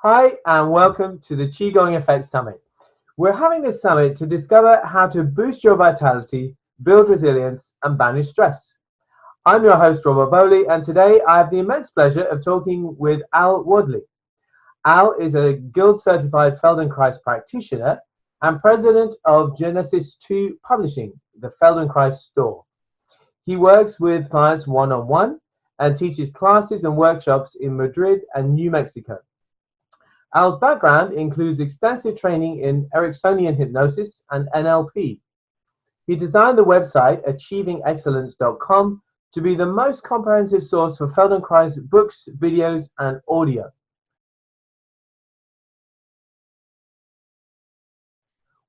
Hi, and welcome to the Qigong Effect Summit. We're having this summit to discover how to boost your vitality, build resilience, and banish stress. I'm your host, Bowley, and today I have the immense pleasure of talking with Wadleigh. Al is a Guild-certified Feldenkrais practitioner and president of Genesis 2 Publishing, the Feldenkrais store. He works with clients one-on-one and teaches classes and workshops in Madrid and New Mexico. Al's background includes extensive training in Ericksonian hypnosis and NLP. He designed the website achievingexcellence.com to be the most comprehensive source for Feldenkrais books, videos, and audio.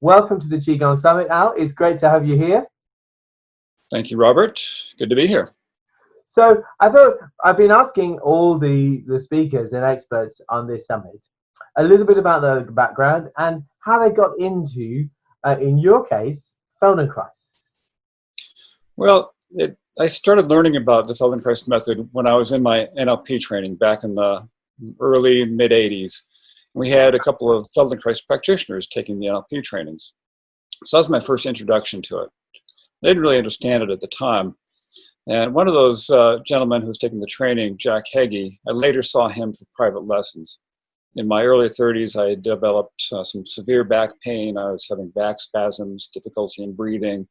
Welcome to the Qigong Summit, Al. It's great to have you here. Thank you, Robert. Good to be here. So I thought I've been asking all the speakers and experts on this summit a little bit about their background and how they got into, in your case, Feldenkrais. Well, I started learning about the Feldenkrais method when I was in my NLP training back in the early, mid-'80s. We had a couple of Feldenkrais practitioners taking the NLP trainings. So that was my first introduction to it. I didn't really understand it at the time. And one of those gentlemen who was taking the training, Jack Heggie, I later saw him for private lessons. In my early 30s, I had developed some severe back pain. I was having back spasms, difficulty in breathing.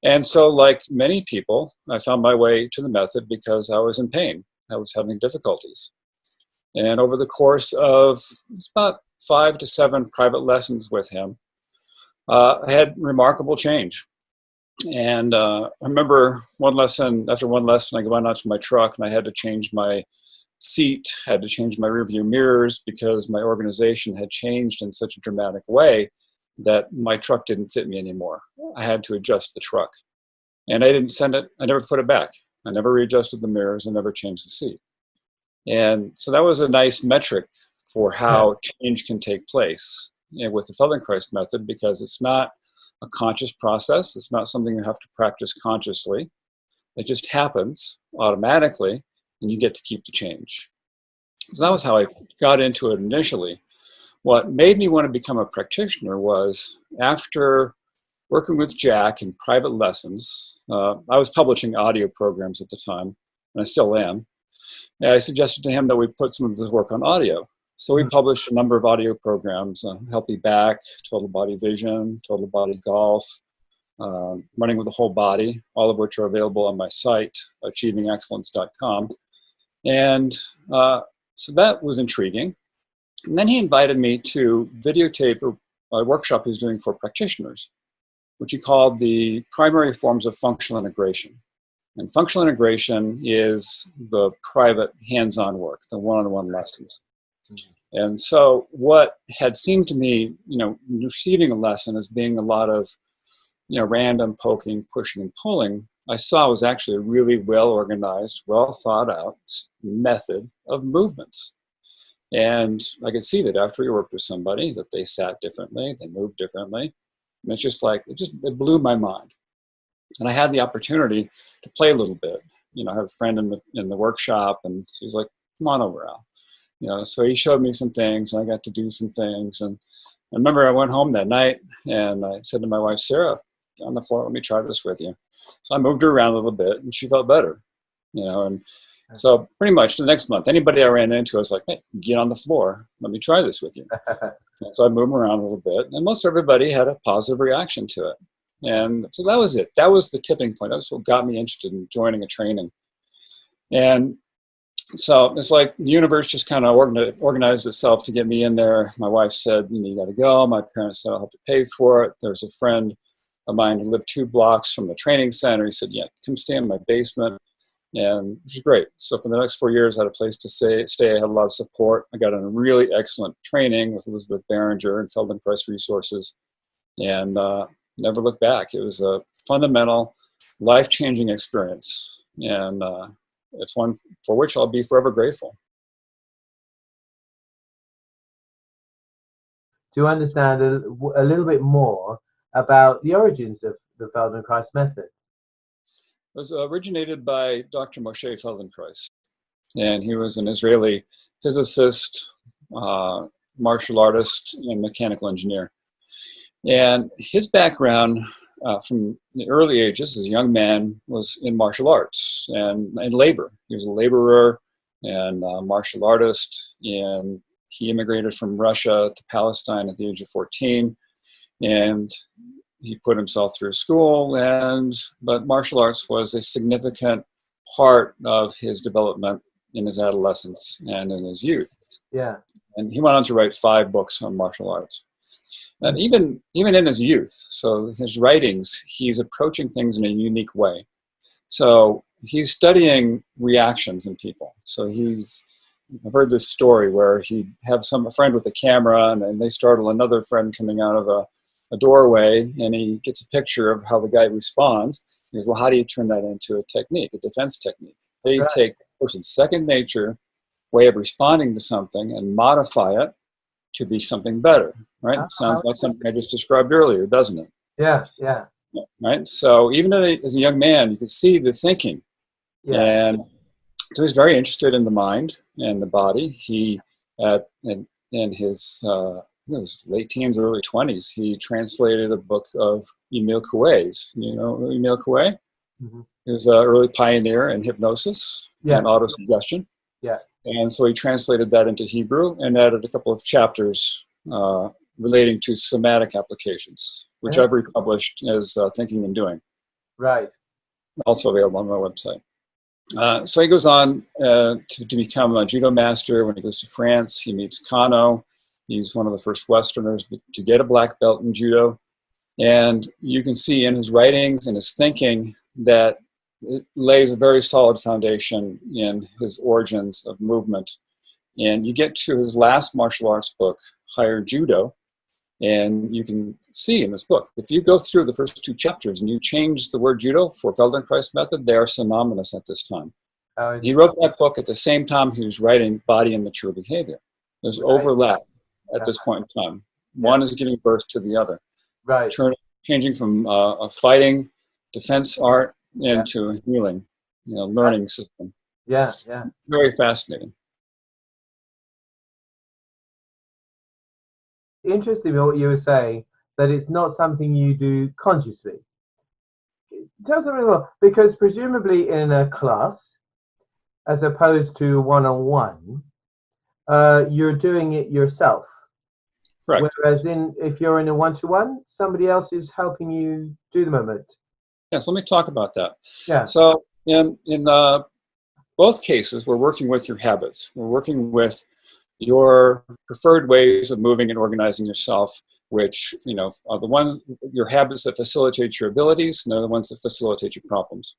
And so, like many people, I found my way to the method because I was in pain. I was having difficulties. And over the course of about 5 to 7 private lessons with him, I had remarkable change. And I remember after one lesson, I went out to my truck and I had to change my seat, had to change my rearview mirrors because my organization had changed in such a dramatic way that my truck didn't fit me anymore. I had to adjust the truck. And I didn't send it, I never put it back. I never readjusted the mirrors, I never changed the seat. And so that was a nice metric for how change can take place with the Feldenkrais method, because it's not a conscious process. It's not something you have to practice consciously. It just happens automatically, and you get to keep the change. So that was how I got into it initially. What made me want to become a practitioner was, after working with Jack in private lessons, I was publishing audio programs at the time, and I still am. And I suggested to him that we put some of this work on audio. So we published a number of audio programs, Healthy Back, Total Body Vision, Total Body Golf, Running with the Whole Body, all of which are available on my site, achievingexcellence.com. And so that was intriguing. And then he invited me to videotape a workshop he was doing for practitioners, which he called the primary forms of functional integration. And functional integration is the private hands-on work, the one-on-one lessons. And so what had seemed to me, receiving a lesson as being a lot of, random poking, pushing, and pulling, I saw was actually a really well-organized, well-thought-out method of movements. And I could see that after we worked with somebody, that they sat differently, they moved differently. And it's just like, it blew my mind. And I had the opportunity to play a little bit. I have a friend in the workshop, and he's like, come on over, Al. So he showed me some things, and I got to do some things. And I remember I went home that night, and I said to my wife, Sarah, get on the floor, let me try this with you. So I moved her around a little bit, and she felt better, and so pretty much the next month, anybody I ran into, I was like, hey, get on the floor, let me try this with you. And so I moved them around a little bit, and most everybody had a positive reaction to it. And so that was it. That was the tipping point. That was what got me interested in joining a training. And so it's like the universe just kind of organized itself to get me in there. My wife said, you got to go. My parents said I'll have to pay for it. There's a friend of mine who lived 2 blocks from the training center. He said, yeah, come stay in my basement. And which was great. So for the next 4 years, I had a place to stay. I had a lot of support. I got a really excellent training with Elizabeth Barringer and Feldenkrais Resources. And never looked back. It was a fundamental, life-changing experience. And it's one for which I'll be forever grateful. To understand a little bit more about the origins of the Feldenkrais method. It was originated by Dr. Moshe Feldenkrais. And he was an Israeli physicist, martial artist and mechanical engineer. And his background from the early ages as a young man was in martial arts and labor. He was a laborer and a martial artist, and he immigrated from Russia to Palestine at the age of 14, and he put himself through school, but martial arts was a significant part of his development in his adolescence and in his youth. Yeah. And he went on to write 5 books on martial arts. And even in his youth, so his writings, he's approaching things in a unique way. So he's studying reactions in people. So I've heard this story where he'd have a friend with a camera, and they startle another friend coming out of a doorway, and he gets a picture of how the guy responds. He goes, well, how do you turn that into a technique, a defense technique? They take a person's second nature way of responding to something and modify it to be something better, right? Sounds like something I just described earlier, doesn't it? Yeah, yeah. Right? So even as a young man, you could see the thinking. Yeah. And so he's very interested in the mind and the body. He, in his late teens, early 20s, he translated a book of Emile Coué's. You know Emile Coué? Mm-hmm. He was an early pioneer in hypnosis and autosuggestion. Yeah. And so he translated that into Hebrew and added a couple of chapters relating to somatic applications, which I've republished as Thinking and Doing. Right. Also available on my website. So he goes on to become a judo master. When he goes to France, he meets Kano. He's one of the first Westerners to get a black belt in judo. And you can see in his writings and his thinking that it lays a very solid foundation in his origins of movement. And you get to his last martial arts book, Higher Judo, and you can see in this book, if you go through the first 2 chapters and you change the word judo for Feldenkrais Method, they are synonymous at this time. He wrote that book at the same time he was writing Body and Mature Behavior. There's overlap at this point in time. One is giving birth to the other. Right. Changing from a fighting defense art into a healing, learning system. Yeah, yeah. Very fascinating. Interesting what you were saying, that it's not something you do consciously. Tell us a little more, because presumably in a class, as opposed to one-on-one, you're doing it yourself. Right. Whereas if you're in a one-to-one, somebody else is helping you do the movement. Yes, let me talk about that. Yeah. So in both cases, we're working with your habits. We're working with your preferred ways of moving and organizing yourself, which are the ones, your habits that facilitate your abilities, and they're the ones that facilitate your problems.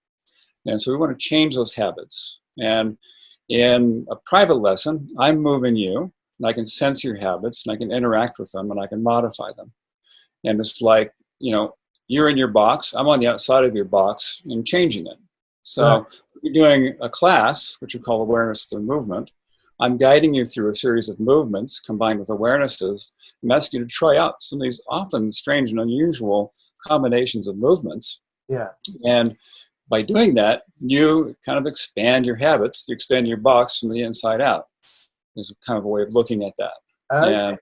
And so we want to change those habits. And in a private lesson, I'm moving you, and I can sense your habits, and I can interact with them, and I can modify them. And it's like, you're in your box, I'm on the outside of your box and changing it. So you're doing a class, which we call awareness through movement. I'm guiding you through a series of movements combined with awarenesses. I'm asking you to try out some of these often strange and unusual combinations of movements. Yeah. And by doing that, you kind of expand your habits, you expand your box from the inside out. Is kind of a way of looking at that.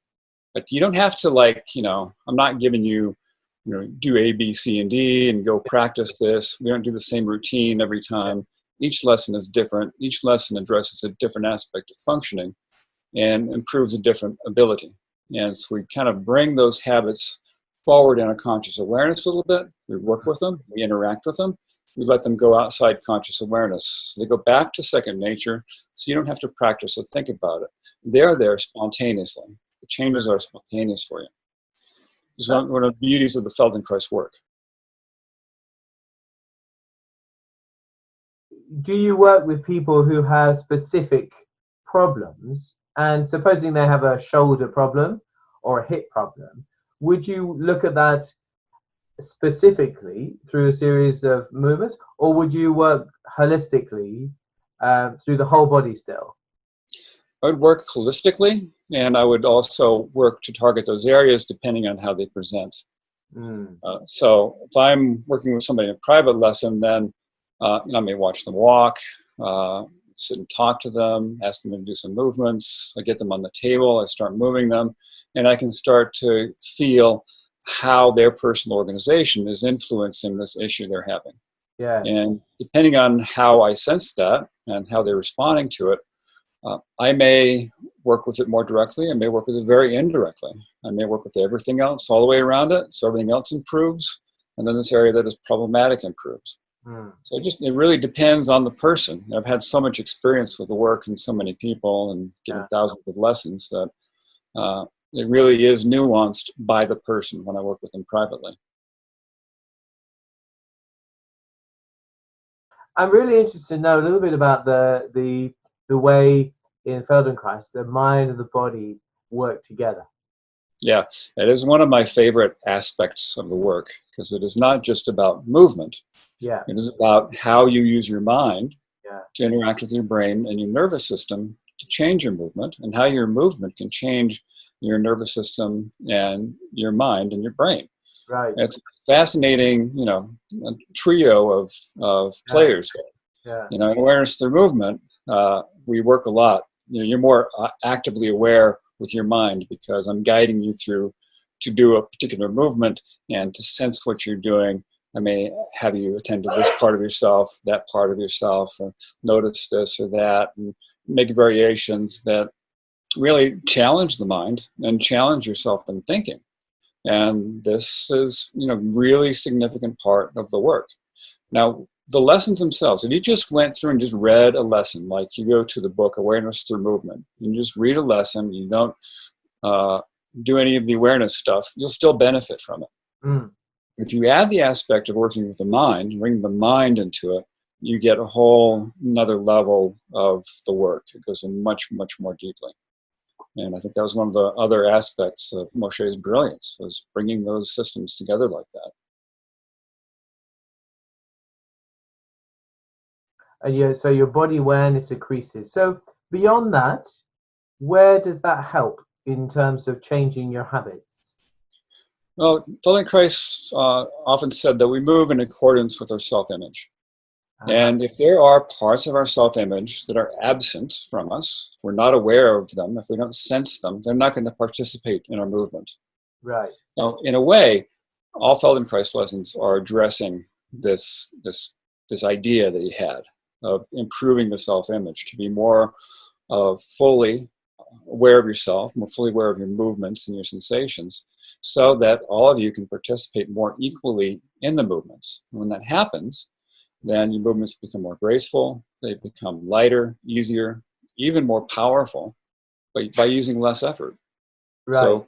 But you don't have to I'm not giving you, do A, B, C, and D and go practice this. We don't do the same routine every time. Each lesson is different. Each lesson addresses a different aspect of functioning and improves a different ability. And so we kind of bring those habits forward in a conscious awareness a little bit. We work with them. We interact with them. We let them go outside conscious awareness. So they go back to second nature, so you don't have to practice or think about it. They're there spontaneously. The changes are spontaneous for you. It's one of the beauties of the Feldenkrais work. Do you work with people who have specific problems, and supposing they have a shoulder problem or a hip problem, would you look at that specifically through a series of movements, or would you work holistically through the whole body still? I would work holistically, and I would also work to target those areas depending on how they present. So if I'm working with somebody in a private lesson, then I may watch them walk, sit and talk to them, ask them to do some movements. I get them on the table, I start moving them, and I can start to feel how their personal organization is influencing this issue they're having. Yeah. And depending on how I sense that and how they're responding to it, I may work with it more directly. I may work with it very indirectly. I may work with everything else all the way around it, so everything else improves, and then this area that is problematic improves. So it really depends on the person. I've had so much experience with the work and so many people and given thousands of lessons that it really is nuanced by the person when I work with them privately. I'm really interested to know a little bit about the way in Feldenkrais the mind and the body work together. Yeah, it is one of my favorite aspects of the work because it is not just about movement. Yeah. It is about how you use your mind Yeah. to interact with your brain and your nervous system to change your movement, and how your movement can change your nervous system and your mind and your brain. Right. It's a fascinating, a trio of players. Yeah. In awareness through movement, we work a lot. You're more actively aware with your mind because I'm guiding you through to do a particular movement and to sense what you're doing. I may have you attend to this part of yourself, that part of yourself, or notice this or that, and make variations that really challenge the mind and challenge yourself in thinking. And this is, really significant part of the work. Now, the lessons themselves, if you just went through and just read a lesson, like you go to the book Awareness Through Movement, you just read a lesson, you don't do any of the awareness stuff, you'll still benefit from it. If you add the aspect of working with the mind, bring the mind into it, you get a whole another level of the work. It goes in much, much more deeply. And I think that was one of the other aspects of Moshe's brilliance, was bringing those systems together like that. And so your body awareness increases. So beyond that, where does that help in terms of changing your habits? Well, Feldenkrais often said that we move in accordance with our self-image. And if there are parts of our self-image that are absent from us, if we're not aware of them, if we don't sense them, they're not going to participate in our movement. Right. Now, in a way, all Feldenkrais lessons are addressing this idea that he had of improving the self-image, to be more fully aware of yourself, more fully aware of your movements and your sensations, so that all of you can participate more equally in the movements. And when that happens, then your movements become more graceful, they become lighter, easier, even more powerful, but by using less effort. Right. So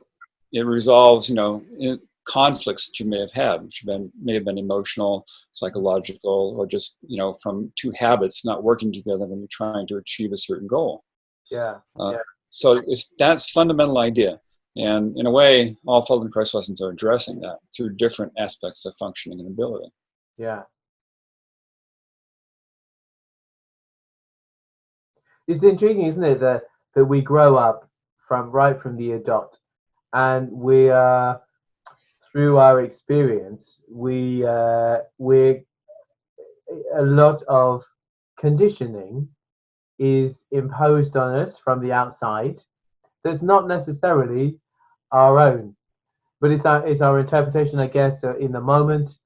it resolves, conflicts that you may have had, which may have been emotional, psychological, or just, from two habits not working together when you're trying to achieve a certain goal. Yeah. So that's fundamental idea. And in a way, all Feldenkrais lessons are addressing that through different aspects of functioning and ability. Yeah. It's intriguing, isn't it, that we grow up right from the adult, and we are, through our experience, we're a lot of conditioning is imposed on us from the outside that's not necessarily our own, but it's our interpretation, I guess, in the moment,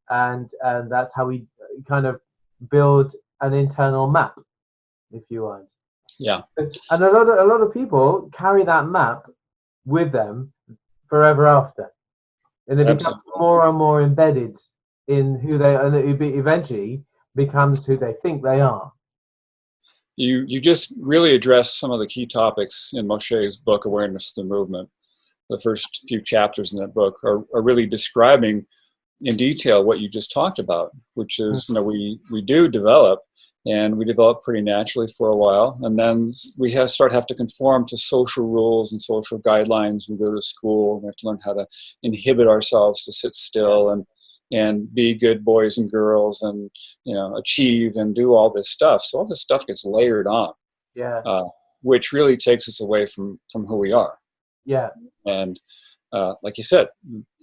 and that's how we kind of build an internal map, if you want. Yeah. And a lot of people carry that map with them forever after, and it becomes more and more embedded in who they are, and it eventually becomes who they think they are. You just really address some of the key topics in Moshe's book, Awareness Through Movement. The first few chapters in that book are really describing in detail what you just talked about, which is, we do develop, and we develop pretty naturally for a while, and then we have to conform to social rules and social guidelines. We go to school, we have to learn how to inhibit ourselves to sit still and be good boys and girls, and achieve and do all this stuff. So all this stuff gets layered on, which really takes us away from who we are. Yeah. And like you said,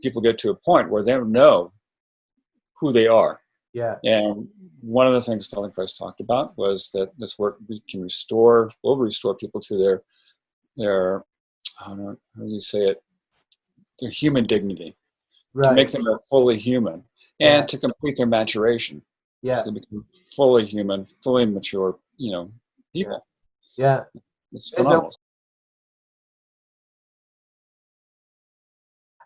people get to a point where they don't know who they are. Yeah. And one of the things Feldenkrais talked about was that this work will restore people to their I don't know, how do you say it, their human dignity, to Right. make them more fully human, Yeah. and to complete their maturation, Yeah. so they become fully human, fully mature, Yeah. people. Yeah. It's There's a, phenomenal.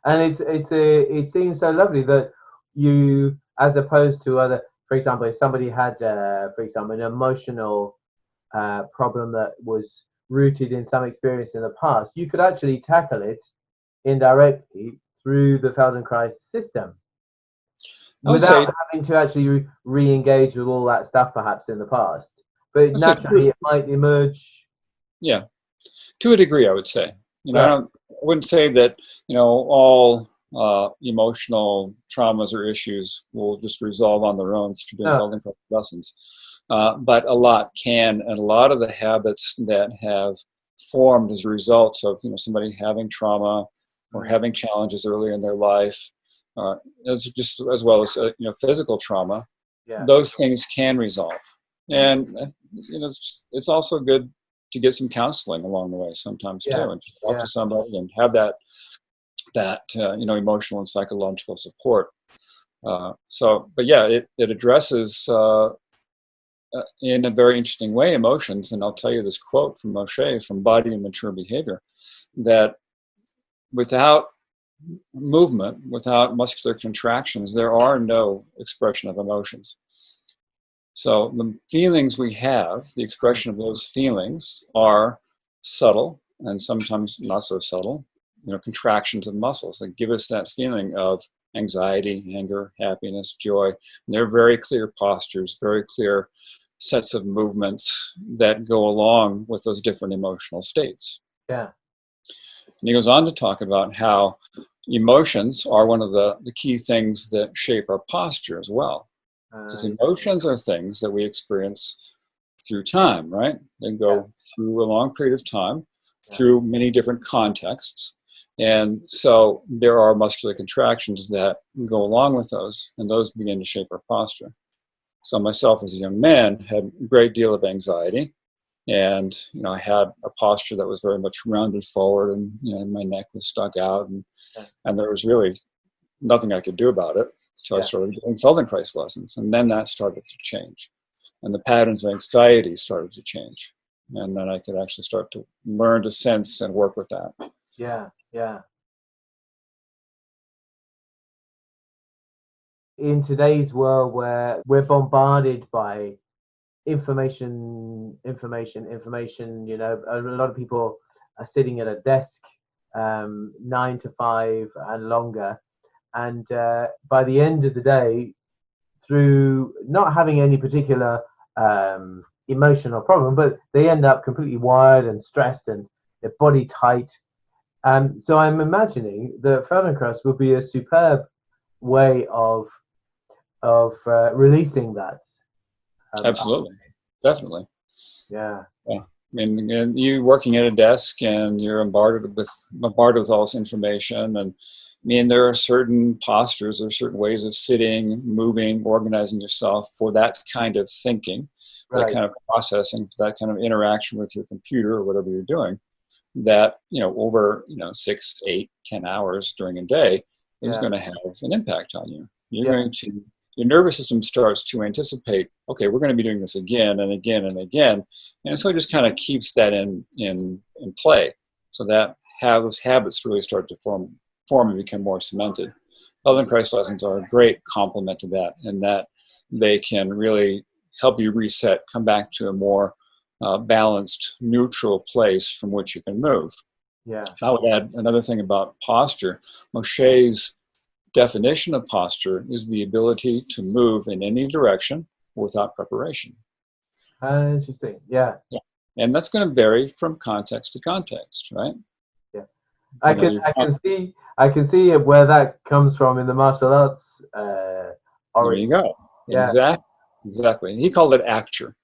and it seems so lovely that you, as opposed to other, for example, if somebody had, for example, an emotional problem that was rooted in some experience in the past, you could actually tackle it indirectly through the Feldenkrais system I would say, without having to actually re-engage with all that stuff perhaps in the past. But I'd say, naturally, it might emerge. yeah, to a degree, I would say. Yeah. I wouldn't say that all emotional traumas or issues will just resolve on their own through doing No. Feldenkrais lessons. But a lot can, and a lot of the habits that have formed as a result of somebody having trauma or having challenges early in their life, as well as physical trauma, Yeah. those things can resolve. And it's also good to get some counseling along the way sometimes too, Yeah. and just talk Yeah. to somebody and have that emotional and psychological support. But yeah, it addresses in a very interesting way emotions. And I'll tell you this quote from Moshe from Body and Mature Behavior, that without movement, without muscular contractions, there are no expression of emotions. So the feelings we have, the expression of those feelings, are subtle and sometimes not so subtle, contractions of muscles that give us that feeling of anxiety, anger, happiness, joy. And they're very clear postures, very clear sets of movements that go along with those different emotional states. Yeah. And he goes on to talk about how emotions are one of the key things that shape our posture as well. Because emotions are things that we experience through time, right? They go through a long period of time, through many different contexts. And so there are muscular contractions that go along with those, and those begin to shape our posture. So myself as a young man had a great deal of anxiety, and I had a posture that was very much rounded forward, and my neck was stuck out, and there was really nothing I could do about it. So I started doing Feldenkrais lessons, and then that started to change. And the patterns of anxiety started to change. And then I could actually start to learn to sense and work with that. Yeah. Yeah. In today's world where we're bombarded by information, a lot of people are sitting at a desk 9 to 5 and longer. And by the end of the day, through not having any particular emotional problem, but they end up completely wired and stressed and their body tight. So I'm imagining that Feldenkrais would be a superb way of releasing that. Absolutely. Definitely. Yeah. I mean, and you working at a desk and you're bombarded with all this information, and there are certain postures or certain ways of sitting, moving, organizing yourself for that kind of thinking, for that kind of processing, for that kind of interaction with your computer or whatever you're doing, that over 6, 8, 10 hours during a day is going to have an impact on you. Your nervous system starts to anticipate, okay, we're going to be doing this again and again and again. And so it just kind of keeps that in play, so that those habits really start to form and become more cemented. Feldenkrais lessons are a great complement to that, in that they can really help you reset, come back to a more balanced, neutral place from which you can move. Yeah. I would add another thing about posture. Moshe's definition of posture is the ability to move in any direction without preparation. Interesting. Yeah. And that's going to vary from context to context, right? Yeah. I can see where that comes from in the martial arts There you go. Yeah. Exactly. He called it acture.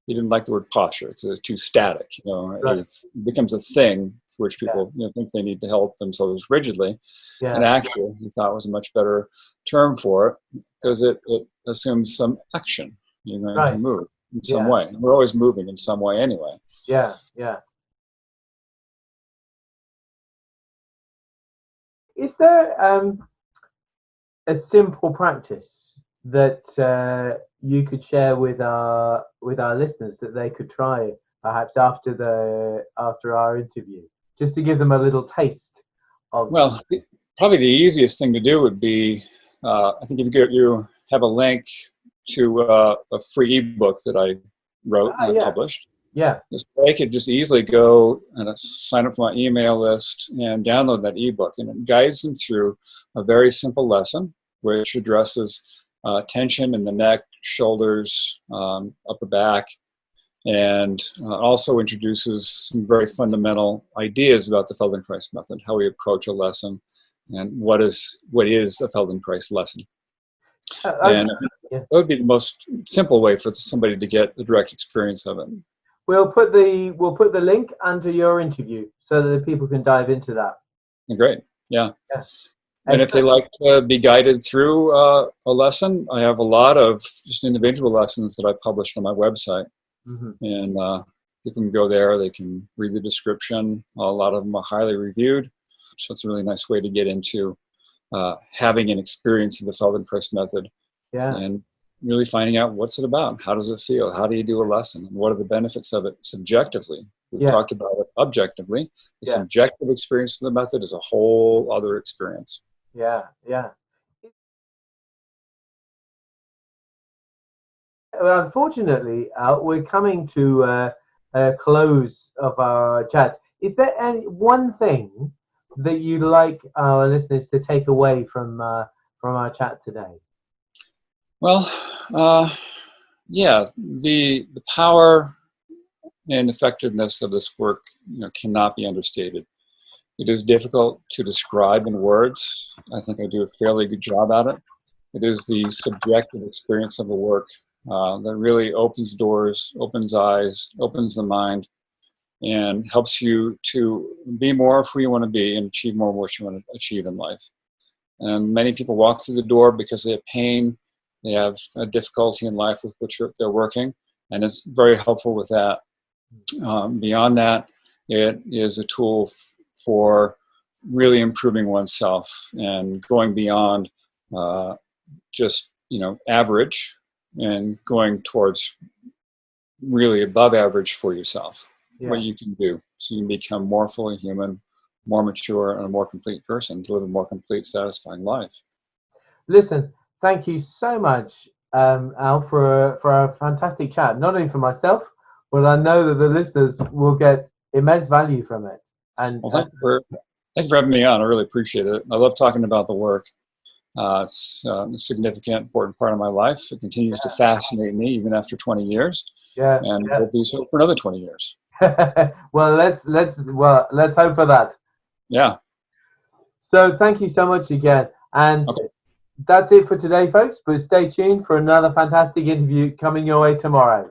he didn't like the word posture because it's too static. Right. It becomes a thing to which people think they need to help themselves rigidly. And actually, he thought was a much better term for it because it assumes some action. You're going to move in some way. We're always moving in some way anyway. Yeah. Is there a simple practice that you could share with our listeners that they could try perhaps after our interview, just to give them a little taste of? Well, probably the easiest thing to do would be, I think if you have a link to a free ebook that I wrote and I published. Yeah. So I could just easily go and sign up for my email list and download that ebook, and it guides them through a very simple lesson which addresses tension in the neck, shoulders, upper back, and also introduces some very fundamental ideas about the Feldenkrais method, how we approach a lesson, and what is a Feldenkrais lesson. And that would be the most simple way for somebody to get the direct experience of it. We'll put the link under your interview so that the people can dive into that. Great, yeah. And if they like to be guided through a lesson, I have a lot of just individual lessons that I published on my website. And people can go there, they can read the description. A lot of them are highly reviewed. So it's a really nice way to get into having an experience of the Feldenkrais method. And really finding out what's it about, how does it feel, how do you do a lesson, and what are the benefits of it subjectively. We've talked about it objectively. The subjective experience of the method is a whole other experience. Well, unfortunately, we're coming to a close of our chat. Is there any one thing that you'd like our listeners to take away from our chat today? Well, the power and effectiveness of this work, cannot be understated. It is difficult to describe in words. I think I do a fairly good job at it. It is the subjective experience of the work that really opens doors, opens eyes, opens the mind, and helps you to be more of who you want to be and achieve more of what you want to achieve in life. And many people walk through the door because they have pain, they have a difficulty in life with which they're working, and it's very helpful with that. Beyond that, it is a tool for really improving oneself and going beyond just average and going towards really above average for yourself. What you can do so you can become more fully human, more mature, and a more complete person to live a more complete, satisfying life. Listen, thank you so much, Al, for a fantastic chat. Not only for myself, but I know that the listeners will get immense value from it. And thank you for having me on. I really appreciate it. I love talking about the work. It's a significant, important part of my life. It continues to fascinate me even after 20 years. And we'll do so for another 20 years. Well, let's hope for that. Yeah. So thank you so much again. And that's it for today, folks. But stay tuned for another fantastic interview coming your way tomorrow.